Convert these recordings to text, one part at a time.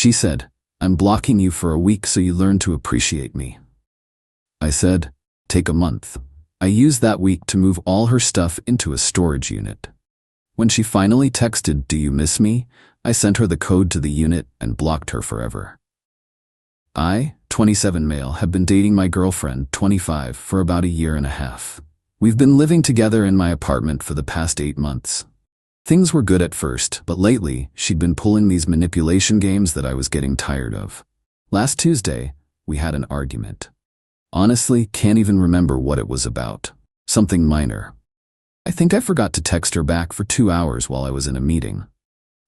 She said, "I'm blocking you for a week so you learn to appreciate me." I said, "Take a month." I used that week to move all her stuff into a storage unit. When she finally texted, "Do you miss me?" I sent her the code to the unit and blocked her forever. I, 27 male, have been dating my girlfriend, 25, for about a year and a half. We've been living together in my apartment for the past 8 months. Things were good at first, but lately, she'd been pulling these manipulation games that I was getting tired of. Last Tuesday, we had an argument. Honestly, can't even remember what it was about. Something minor. I think I forgot to text her back for 2 hours while I was in a meeting.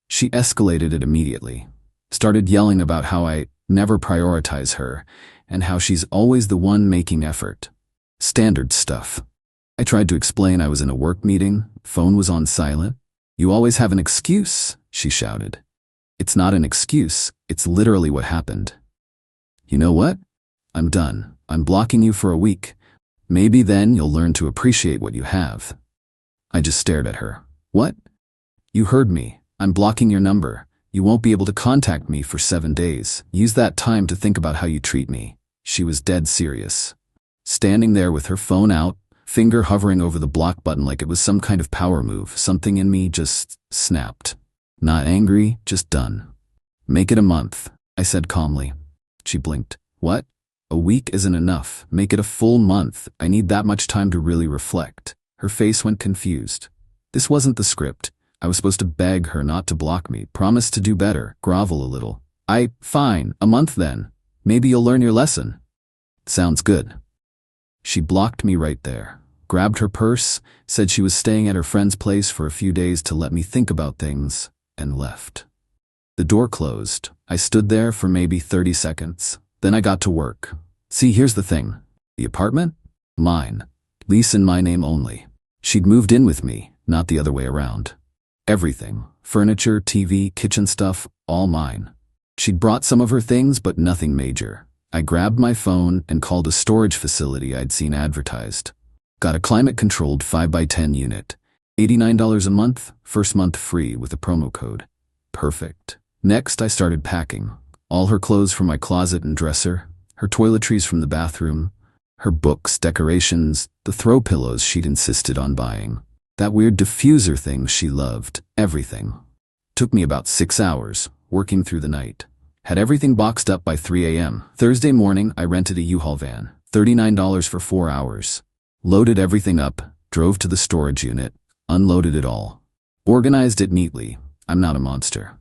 She escalated it immediately. Started yelling about how I never prioritize her and how she's always the one making effort. Standard stuff. I tried to explain I was in a work meeting, phone was on silent. "You always have an excuse," she shouted. "It's not an excuse, it's literally what happened." "You know what? I'm done. I'm blocking you for a week. Maybe then you'll learn to appreciate what you have." I just stared at her. "What?" "You heard me. I'm blocking your number. You won't be able to contact me for 7 days. Use that time to think about how you treat me." She was dead serious. Standing there with her phone out, finger hovering over the block button like it was some kind of power move, something in me just snapped. Not angry, just done. "Make it a month," I said calmly. She blinked. "What? A week isn't enough. Make it a full month. I need that much time to really reflect." Her face went confused. This wasn't the script. I was supposed to beg her not to block me, promise to do better, grovel a little. Fine, a month then. Maybe you'll learn your lesson." "Sounds good." She blocked me right there, grabbed her purse, said she was staying at her friend's place for a few days to let me think about things, and left. The door closed. I stood there for maybe 30 seconds. Then I got to work. See, here's the thing. The apartment? Mine. Lease in my name only. She'd moved in with me, not the other way around. Everything. Furniture, TV, kitchen stuff, all mine. She'd brought some of her things, but nothing major. I grabbed my phone and called a storage facility I'd seen advertised. Got a climate-controlled 5x10 unit. $89 a month, first month free with a promo code. Perfect. Next, I started packing. All her clothes from my closet and dresser, her toiletries from the bathroom, her books, decorations, the throw pillows she'd insisted on buying. That weird diffuser thing she loved, everything. Took me about 6 hours, working through the night. Had everything boxed up by 3 a.m. Thursday morning, I rented a U-Haul van, $39 for 4 hours. Loaded everything up, drove to the storage unit, unloaded it all. Organized it neatly. I'm not a monster.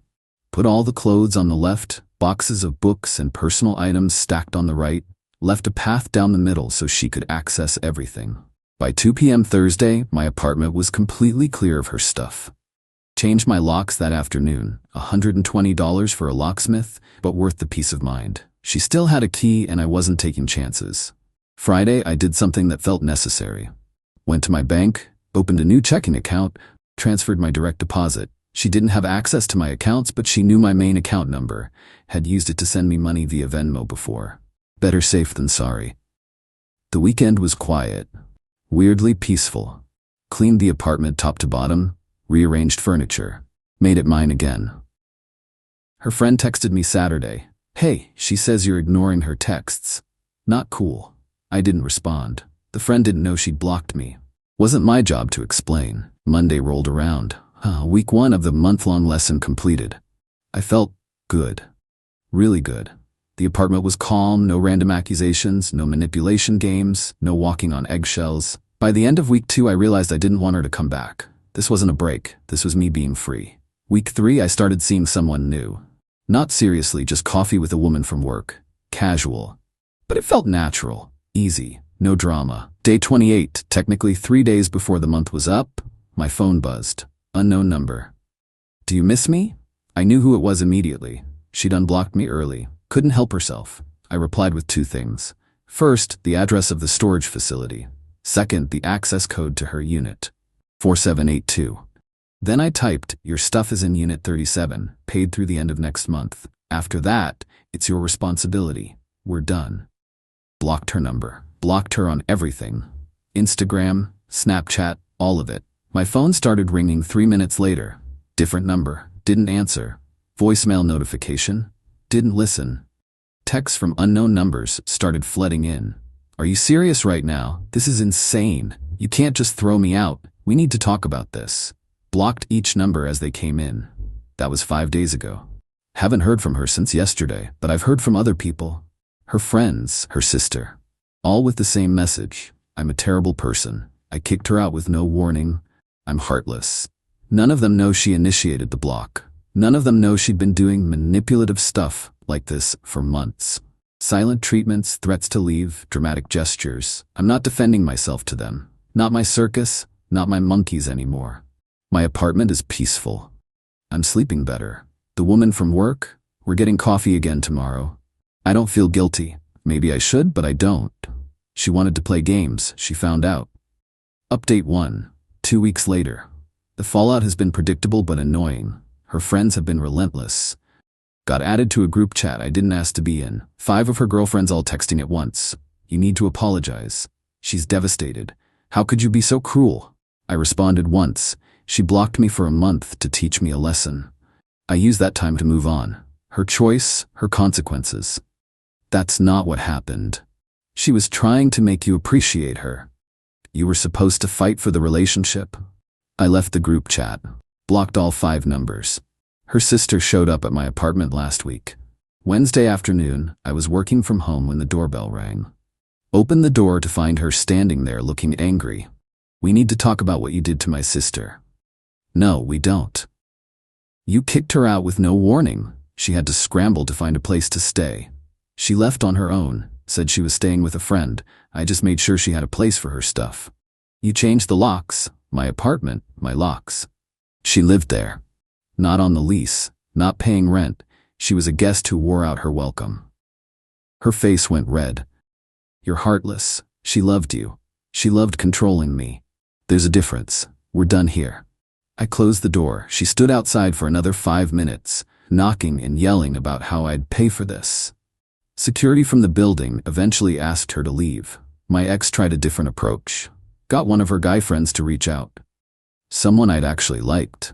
Put all the clothes on the left, boxes of books and personal items stacked on the right, left a path down the middle so she could access everything. By 2 p.m. Thursday, my apartment was completely clear of her stuff. Changed my locks that afternoon, $120 for a locksmith, but worth the peace of mind. She still had a key and I wasn't taking chances. Friday, I did something that felt necessary. Went to my bank, opened a new checking account, transferred my direct deposit. She didn't have access to my accounts, but she knew my main account number, had used it to send me money via Venmo before. Better safe than sorry. The weekend was quiet. Weirdly peaceful. Cleaned the apartment top to bottom, rearranged furniture, made it mine again. Her friend texted me Saturday. "Hey, she says you're ignoring her texts." Not cool. I didn't respond. The friend didn't know she'd blocked me. Wasn't my job to explain. Monday rolled around. Week 1 of the month-long lesson completed. I felt good. Really good. The apartment was calm, no random accusations, no manipulation games, no walking on eggshells. By the end of week 2, I realized I didn't want her to come back. This wasn't a break. This was me being free. Week 3, I started seeing someone new. Not seriously, just coffee with a woman from work. Casual. But it felt natural. Easy. No drama. Day 28, technically 3 days before the month was up, my phone buzzed. Unknown number. "Do you miss me?" I knew who it was immediately. She'd unblocked me early. Couldn't help herself. I replied with 2 things. First, the address of the storage facility. Second, the access code to her unit. 4782. Then I typed, "Your stuff is in Unit 37, paid through the end of next month. After that, it's your responsibility. We're done." Blocked her number. Blocked her on everything. Instagram, Snapchat, all of it. My phone started ringing 3 minutes later. Different number. Didn't answer. Voicemail notification. Didn't listen. Texts from unknown numbers started flooding in. Are you serious right now? This is insane. You can't just throw me out. We need to talk about this. Blocked each number as they came in. That was 5 days ago. Haven't heard from her since yesterday, but I've heard from other people. Her friends, her sister. All with the same message. I'm a terrible person. I kicked her out with no warning. I'm heartless. None of them know she initiated the block. None of them know she'd been doing manipulative stuff like this for months. Silent treatments, threats to leave, dramatic gestures. I'm not defending myself to them. Not my circus, not my monkeys anymore. My apartment is peaceful. I'm sleeping better. The woman from work, we're getting coffee again tomorrow. I don't feel guilty. Maybe I should, but I don't. She wanted to play games, she found out. Update 1. 2 weeks later. The fallout has been predictable but annoying. Her friends have been relentless. Got added to a group chat I didn't ask to be in. 5 of her girlfriends all texting at once. You need to apologize. She's devastated. How could you be so cruel? I responded once. She blocked me for a month to teach me a lesson. I used that time to move on. Her choice, her consequences. That's not what happened. She was trying to make you appreciate her. You were supposed to fight for the relationship. I left the group chat. Blocked all 5 numbers. Her sister showed up at my apartment last week. Wednesday afternoon, I was working from home when the doorbell rang. Opened the door to find her standing there looking angry. We need to talk about what you did to my sister. No, we don't. You kicked her out with no warning. She had to scramble to find a place to stay. She left on her own, said she was staying with a friend. I just made sure she had a place for her stuff. You changed the locks. My apartment, my locks. She lived there. Not on the lease, not paying rent. She was a guest who wore out her welcome. Her face went red. You're heartless. She loved you. She loved controlling me. There's a difference. We're done here. I closed the door. She stood outside for another 5 minutes, knocking and yelling about how I'd pay for this. Security from the building eventually asked her to leave. My ex tried a different approach. Got one of her guy friends to reach out. Someone I'd actually liked.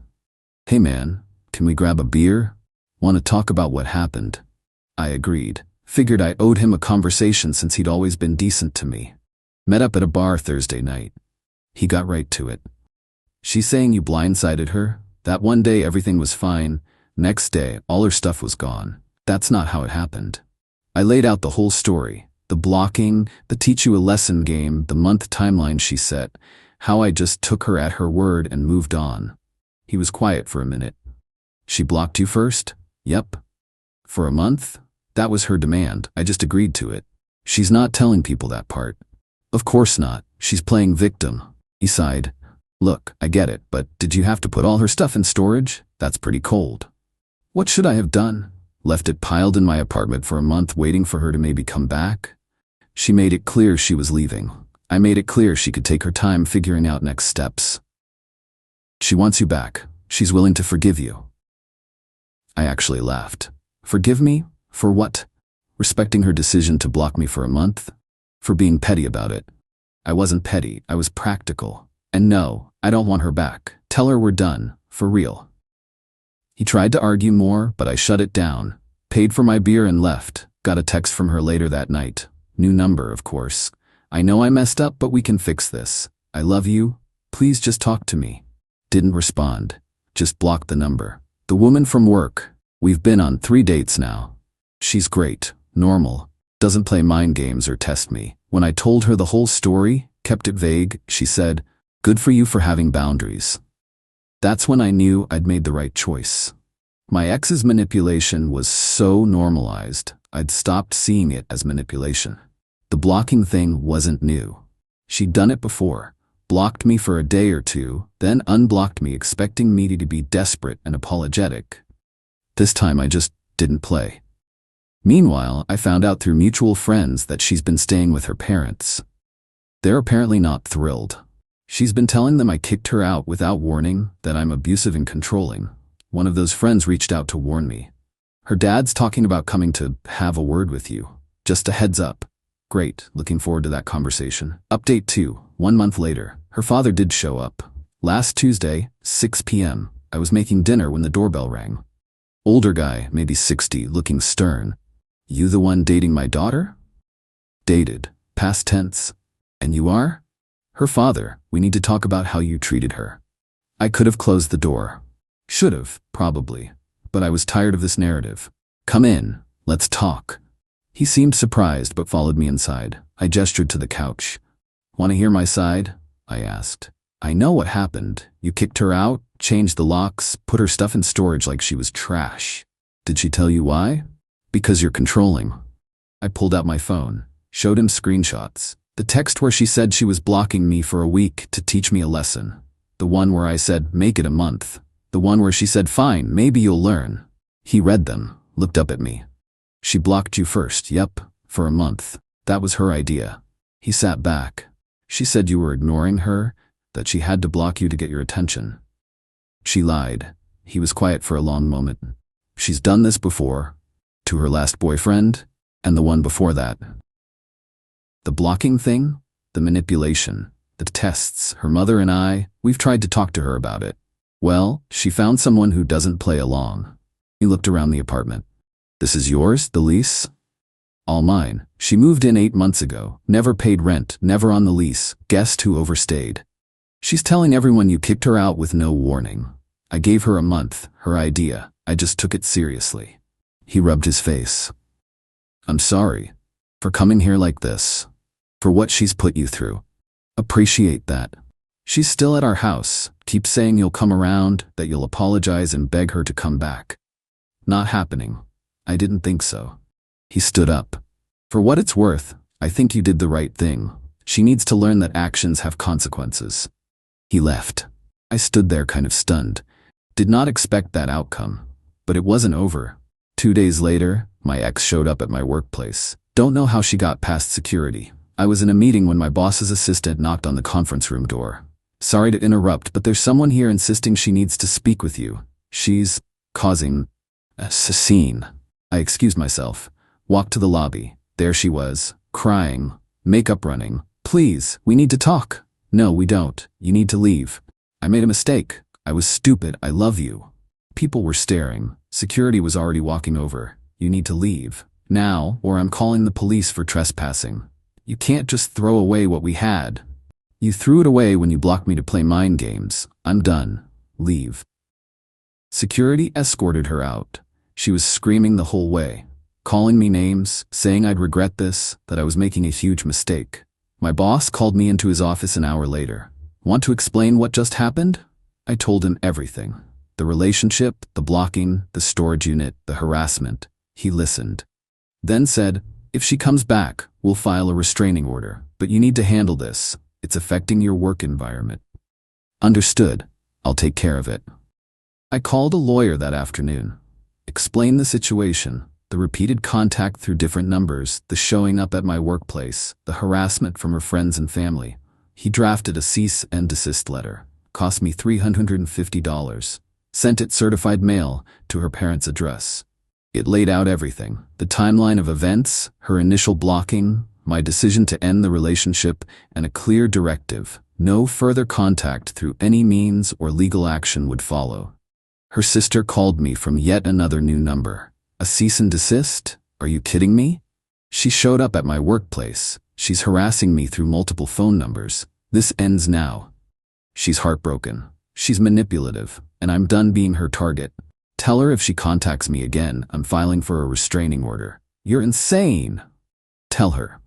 Hey man, can we grab a beer? Want to talk about what happened? I agreed. Figured I owed him a conversation since he'd always been decent to me. Met up at a bar Thursday night. He got right to it. She's saying you blindsided her? That one day everything was fine. Next day, all her stuff was gone. That's not how it happened. I laid out the whole story. The blocking, the teach you a lesson game, the month timeline she set. How I just took her at her word and moved on. He was quiet for a minute. She blocked you first? Yep. For a month? That was her demand. I just agreed to it. She's not telling people that part. Of course not. She's playing victim. He sighed. Look, I get it, but did you have to put all her stuff in storage? That's pretty cold. What should I have done? Left it piled in my apartment for a month waiting for her to maybe come back? She made it clear she was leaving. I made it clear she could take her time figuring out next steps. She wants you back. She's willing to forgive you. I actually laughed. Forgive me? For what? Respecting her decision to block me for a month? For being petty about it. I wasn't petty, I was practical. And no, I don't want her back. Tell her we're done, for real. He tried to argue more, but I shut it down. Paid for my beer and left. Got a text from her later that night. New number, of course. I know I messed up, but we can fix this. I love you. Please just talk to me. Didn't respond. Just blocked the number. The woman from work. We've been on 3 dates now. She's great, normal, doesn't play mind games or test me. When I told her the whole story, kept it vague, she said, "Good for you for having boundaries." That's when I knew I'd made the right choice. My ex's manipulation was so normalized, I'd stopped seeing it as manipulation. The blocking thing wasn't new. She'd done it before. Blocked me for a day or two, then unblocked me expecting me to be desperate and apologetic. This time I just didn't play. Meanwhile, I found out through mutual friends that she's been staying with her parents. They're apparently not thrilled. She's been telling them I kicked her out without warning, that I'm abusive and controlling. One of those friends reached out to warn me. Her dad's talking about coming to have a word with you. Just a heads up. Great, looking forward to that conversation. Update 2, 1 month later. Her father did show up. Last Tuesday, 6 p.m. I was making dinner when the doorbell rang. Older guy, maybe 60, looking stern. You the one dating my daughter? Dated. Past tense. And you are? Her father. We need to talk about how you treated her. I could have closed the door. Should have, probably. But I was tired of this narrative. Come in. Let's talk. He seemed surprised but followed me inside. I gestured to the couch. Want to hear my side? I asked. I know what happened. You kicked her out, changed the locks, put her stuff in storage like she was trash. Did she tell you why? Because you're controlling. I pulled out my phone, showed him screenshots. The text where she said she was blocking me for a week to teach me a lesson. The one where I said, make it a month. The one where she said, fine, maybe you'll learn. He read them, looked up at me. She blocked you first, yep, for a month. That was her idea. He sat back. She said you were ignoring her, that she had to block you to get your attention. She lied. He was quiet for a long moment. She's done this before. To her last boyfriend, and the one before that. The blocking thing, the manipulation, the tests, her mother and I, we've tried to talk to her about it. Well, she found someone who doesn't play along. He looked around the apartment. This is yours, the lease? All mine. She moved in 8 months ago, never paid rent, never on the lease, guessed who overstayed. She's telling everyone you kicked her out with no warning. I gave her a month, her idea. I just took it seriously. He rubbed his face. I'm sorry. For coming here like this. For what she's put you through. Appreciate that. She's still at our house. Keep saying you'll come around, that you'll apologize and beg her to come back. Not happening. I didn't think so. He stood up. For what it's worth, I think you did the right thing. She needs to learn that actions have consequences. He left. I stood there kind of stunned. Did not expect that outcome. But it wasn't over. 2 days later, my ex showed up at my workplace. Don't know how she got past security. I was in a meeting when my boss's assistant knocked on the conference room door. Sorry to interrupt, but there's someone here insisting she needs to speak with you. She's causing a scene. I excused myself, walked to the lobby. There she was, crying, makeup running. Please, we need to talk. No, we don't. You need to leave. I made a mistake. I was stupid. I love you. People were staring. Security was already walking over. You need to leave. Now, or I'm calling the police for trespassing. You can't just throw away what we had. You threw it away when you blocked me to play mind games. I'm done. Leave. Security escorted her out. She was screaming the whole way, calling me names, saying I'd regret this, that I was making a huge mistake. My boss called me into his office an hour later. Want to explain what just happened? I told him everything. The relationship, the blocking, the storage unit, the harassment. He listened. Then said, if she comes back, we'll file a restraining order, but you need to handle this. It's affecting your work environment. Understood. I'll take care of it. I called a lawyer that afternoon. Explained the situation, the repeated contact through different numbers, the showing up at my workplace, the harassment from her friends and family. He drafted a cease and desist letter. Cost me $350. Sent it certified mail to her parents' address. It laid out everything, the timeline of events, her initial blocking, my decision to end the relationship, and a clear directive. No further contact through any means or legal action would follow. Her sister called me from yet another new number. A cease and desist? Are you kidding me? She showed up at my workplace. She's harassing me through multiple phone numbers. This ends now. She's heartbroken. She's manipulative, and I'm done being her target. Tell her if she contacts me again, I'm filing for a restraining order. You're insane. Tell her.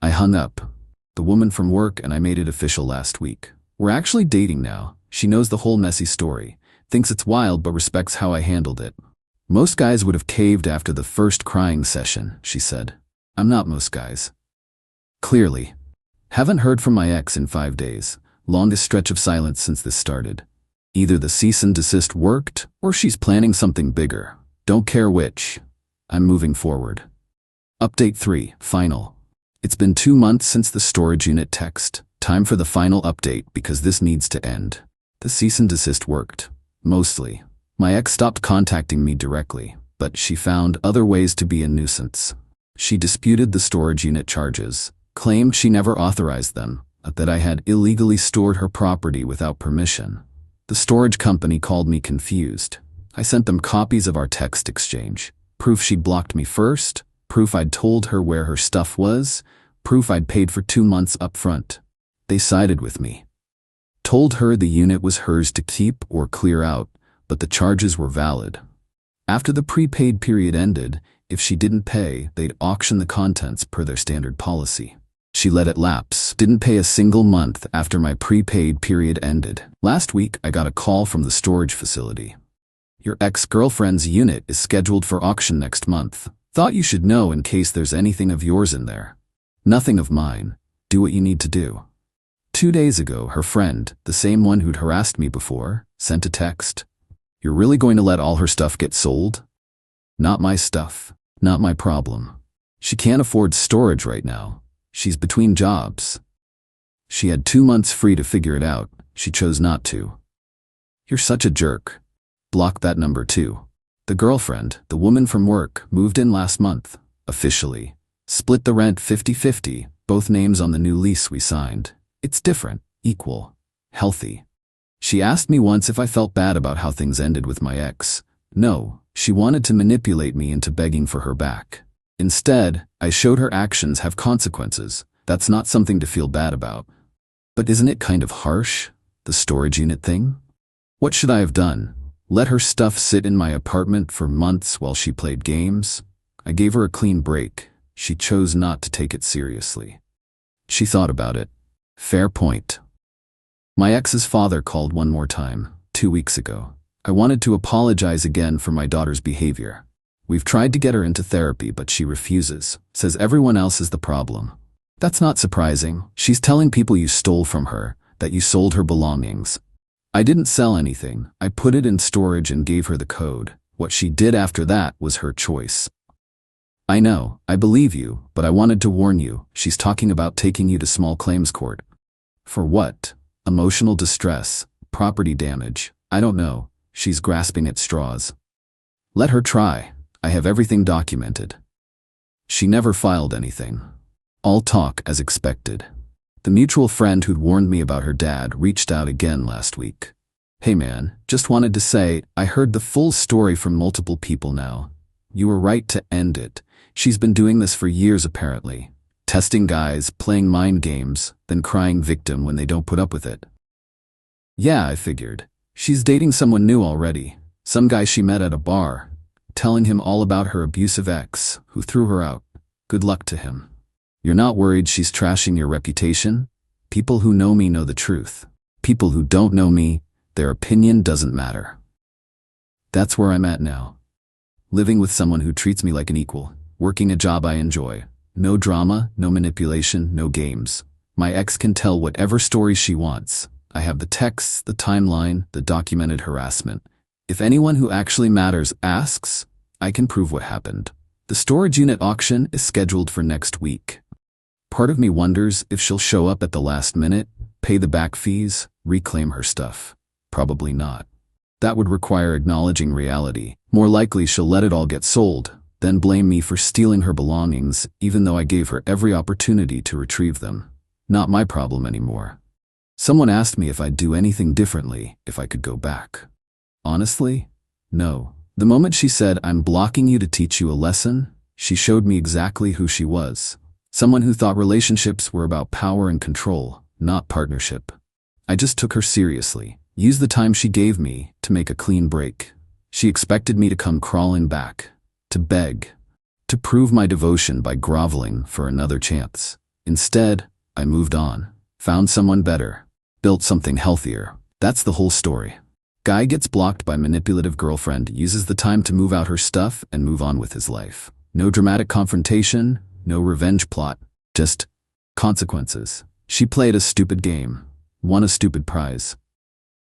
I hung up. The woman from work and I made it official last week. We're actually dating now. She knows the whole messy story. Thinks it's wild but respects how I handled it. Most guys would have caved after the first crying session, she said. I'm not most guys. Clearly. Haven't heard from my ex in 5 days. Longest stretch of silence since this started. Either the cease and desist worked, or she's planning something bigger. Don't care which. I'm moving forward. Update 3, final. It's been 2 months since the storage unit text. Time for the final update because this needs to end. The cease and desist worked. Mostly. My ex stopped contacting me directly, but she found other ways to be a nuisance. She disputed the storage unit charges, claimed she never authorized them, that I had illegally stored her property without permission. The storage company called me confused. I sent them copies of our text exchange, proof she'd blocked me first, proof I'd told her where her stuff was, proof I'd paid for 2 months up front. They sided with me. Told her the unit was hers to keep or clear out, but the charges were valid. After the prepaid period ended, if she didn't pay, they'd auction the contents per their standard policy. She let it lapse, didn't pay a single month after my prepaid period ended. Last week, I got a call from the storage facility. Your ex-girlfriend's unit is scheduled for auction next month. Thought you should know in case there's anything of yours in there. Nothing of mine. Do what you need to do. 2 days ago, her friend, the same one who'd harassed me before, sent a text. You're really going to let all her stuff get sold? Not my stuff. Not my problem. She can't afford storage right now. She's between jobs. She had 2 months free to figure it out. She chose not to. You're such a jerk. Block that number too. The girlfriend, the woman from work, moved in last month, officially. Split the rent 50-50, both names on the new lease we signed. It's different, equal, healthy. She asked me once if I felt bad about how things ended with my ex. No, she wanted to manipulate me into begging for her back. Instead, I showed her actions have consequences. That's not something to feel bad about. But isn't it kind of harsh, the storage unit thing? What should I have done? Let her stuff sit in my apartment for months while she played games? I gave her a clean break. She chose not to take it seriously. She thought about it. Fair point. My ex's father called one more time, 2 weeks ago. I wanted to apologize again for my daughter's behavior. We've tried to get her into therapy, but she refuses, says everyone else is the problem. That's not surprising. She's telling people you stole from her, that you sold her belongings. I didn't sell anything. I put it in storage and gave her the code. What she did after that was her choice. I know, I believe you, but I wanted to warn you. She's talking about taking you to small claims court. For what? Emotional distress, property damage. I don't know. She's grasping at straws. Let her try. I have everything documented. She never filed anything. All talk as expected. The mutual friend who'd warned me about her dad reached out again last week. Hey man, just wanted to say, I heard the full story from multiple people now. You were right to end it. She's been doing this for years apparently. Testing guys, playing mind games, then crying victim when they don't put up with it. Yeah, I figured. She's dating someone new already. Some guy she met at a bar. Telling him all about her abusive ex, who threw her out. Good luck to him. You're not worried she's trashing your reputation? People who know me know the truth. People who don't know me, their opinion doesn't matter. That's where I'm at now. Living with someone who treats me like an equal. Working a job I enjoy. No drama, no manipulation, no games. My ex can tell whatever stories she wants. I have the texts, the timeline, the documented harassment. If anyone who actually matters asks, I can prove what happened. The storage unit auction is scheduled for next week. Part of me wonders if she'll show up at the last minute, pay the back fees, reclaim her stuff. Probably not. That would require acknowledging reality. More likely she'll let it all get sold, then blame me for stealing her belongings, even though I gave her every opportunity to retrieve them. Not my problem anymore. Someone asked me if I'd do anything differently if I could go back. Honestly, no. The moment she said, I'm blocking you to teach you a lesson, she showed me exactly who she was. Someone who thought relationships were about power and control, not partnership. I just took her seriously, used the time she gave me to make a clean break. She expected me to come crawling back, to beg, to prove my devotion by groveling for another chance. Instead, I moved on, found someone better, built something healthier. That's the whole story. Guy gets blocked by manipulative girlfriend, uses the time to move out her stuff and move on with his life. No dramatic confrontation, no revenge plot, just consequences. She played a stupid game, won a stupid prize.